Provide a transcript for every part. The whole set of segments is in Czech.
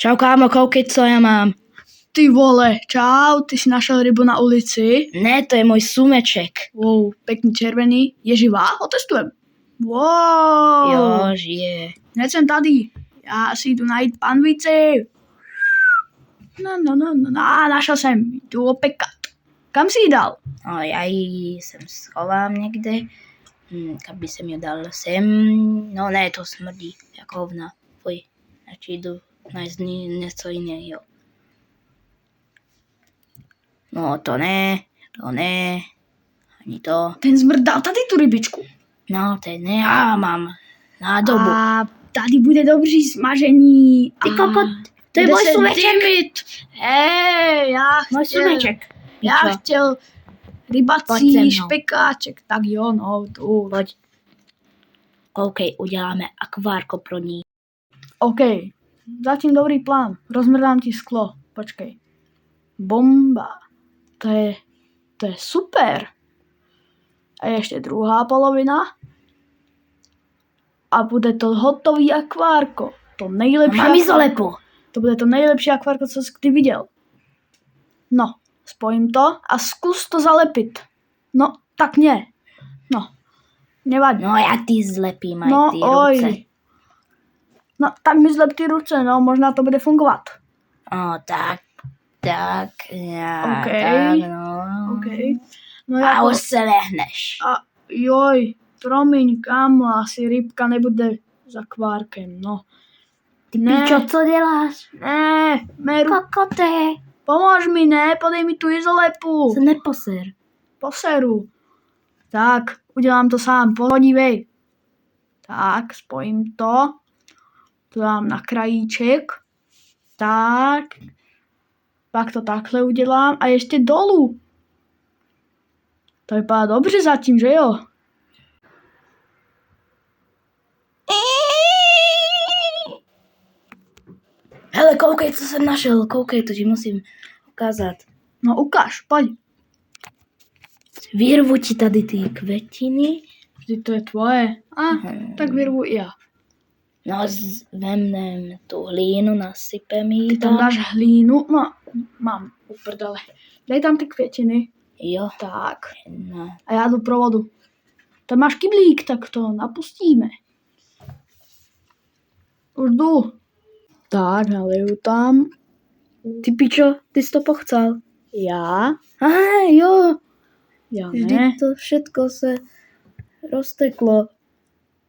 Čau kámo, koukej, co já mám. Ty vole, čau, ty si našel rybu na ulici? Ne, to je můj sumeček. Wow, pekný červený. Je živá? Otestujem. Wow. Jo, žije. Hned jsem tady. Já si jdu najít panvici. No, našel jsem. Jdu opekat. Kam jsi ji dal? No, já ji sem schovám někde. Kam by jsem ji dal sem? No ne, to smrdí jako hovna. Fuj, radši jdu najít něco jiného. No to ne, ani to. Ten zmrdal tady tu rybičku. No, ten ne, já mám nádobu. A tady bude dobří smažení. Ty kokot, to je můj sumeček. Hej, Můj sumeček. Já chtěl rybací špekáček. Tak jo, no, tu. Pojď. Koukej, uděláme akvárko pro ní. OK, zatím dobrý plán. Rozmrdám ti sklo. Počkej. Bomba. To je super. A ještě druhá polovina. A bude to hotový akvárko. To nejlepší. Mám izolepu. To bude to nejlepší akvárko, co jsi kdy viděl. No, spojím to a zkus to zalepit. No, tak ne. No, nevadí. No, jak ty zlepím aj No, ty ruce. No, tak mi zlep ty ruce, no, možná to bude fungovat. O, tak, já, OK. tak, no. OK. No, A už se lehneš. A joj, promiň, kámo, asi rybka nebude za kvárkem, no. Ty pičo, co děláš? Ne, Meru, Kokote. pomož mi, ne, podej mi tu izolepu. Se neposer. Poseru. Tak, udělám to sám, podívej. Tak, spojím to. To dám na krajíček. Tak. Pak to takhle udělám a ještě dolů. To vypadá dobře zatím, že jo? Hele, koukej, co jsem našel, koukej, to ti musím ukázat. No ukáž, pojď. Vyrvu ti tady ty květiny. Vždyť to je tvoje. Tak vyrvu i já. No, vemnem tu hlínu, nasypem ji Ty tam dáš hlínu, no, mám, uprdele. Dej tam ty květiny. Jo. Tak. No. A já jdu pro vodu. Tam máš kyblík, tak to napustíme. Už jdu. Tak, naliju tam. Ty pičo, ty jsi to pochcel. Já? Aha, jo. Já ne. Vždyť to všetko se rozteklo.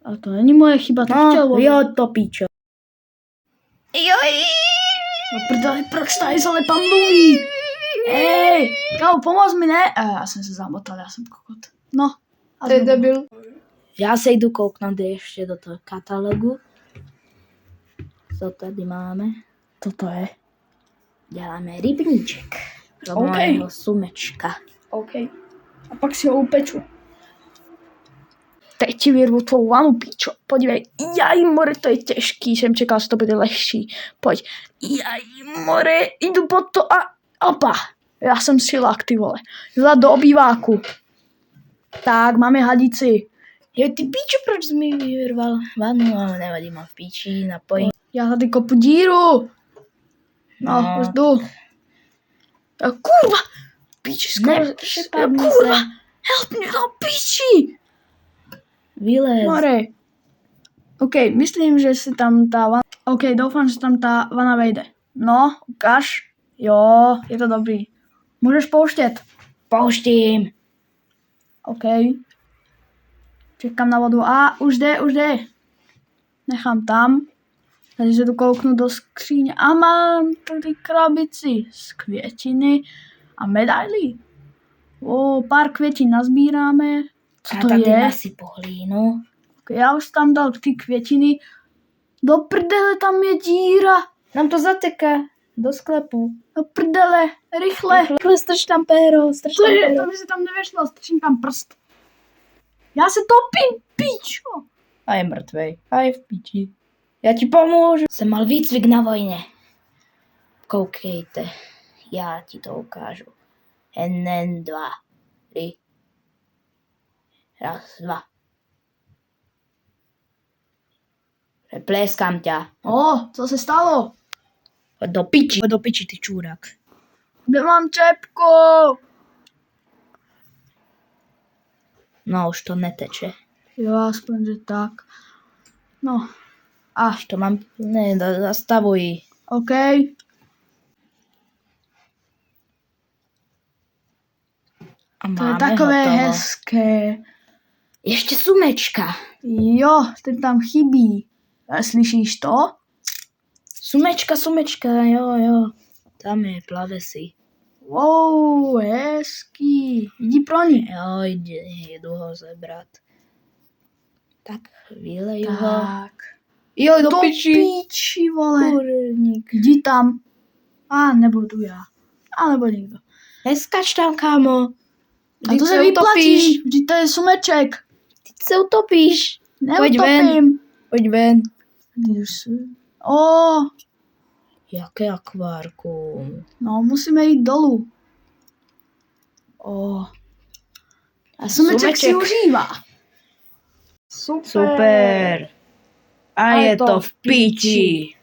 A to není moje chyba, to chtěl vodu. Jo, to pičo. Joj. No prdele, proč ta izolepa mluví? Ej, kámo, pomoz mi, ne? Já jsem se zamotal, já jsem kokot. No. A To je debil. Já se jdu kouknout ještě do toho katalogu. Co tady máme? Toto je. Děláme rybníček. Pro OK. mojho sumečka. OK. A pak si ho upeču. Teď ti vyrvu tvou vanu, píčo. Podívej. Jaj, more, to je těžký. Jsem čekal, že to bude lehčí. Pojď. Jaj, more, jdu pod to a opa. Já jsem silák, ty vole. Jdu do obýváku. Tak, máme hadici. Jo, ty píčo, proč jsi mi vyrval vanu? Ale nevadí, mám v píči, napojím. Já tady kopu díru. No, už jdu. Kurva. Píči, skoro. Nepřepadni Kurva. se. Help mě, no píči. Vylez. More. OK, myslím, že si tam ta vana... OK, doufám, že tam ta vana vejde. No, ukáž. Jo, je to dobrý. Můžeš pouštět. Pouštím. OK. Čekám na vodu. A, už jde. Nechám tam. Takže se tu kouknu do skříně. A mám tady krabici z květiny a medaily. Pár květin nazbíráme. Co A to tady je? nasypu hlínu. Já už tam dal ty květiny. Do prdele, tam je díra. Nám to zateká do sklepu. Do prdele, rychle. Rychle strč tam péro, strč tam Cože, péro. to by se tam nevešlo, strčím tam prst. Já se topím, pičo. A je mrtvej. A je v píči. Já ti pomůžu. Jsem mal výcvik na vojně. Koukejte. Já ti to ukážu. 1, 2, 3. 1, 2. Pleskám ťa. Co se stalo? Hoď do piči, ty čůrak. Kde mám čepku? No, už to neteče. Jo, aspoň, že tak. No. A, Už to mám, ne, zastavuj. OK. A To je máme takové hotovo. hezké. Ještě sumečka. Jo, ten tam chybí. Slyšíš to? Sumečka, jo. Tam je, plave si. Wow, hezký. Jdi pro ní. Jo, jdu ho zebrat. Tak, vyleju ho. Tak. Jo, do To piči. píči, vole. Kurník. Jdi tam. A nebo jdu já. A nebo někdo. Neskač tam, kámo. A to se vyplatí. Vždyť to je sumeček. Ty se utopíš. Neutopím. Pojď ven. Jdu si. O, Jaké akvárkum. no musíme jít dolů. O. A sumeček si užívá. Super. A je to v piči.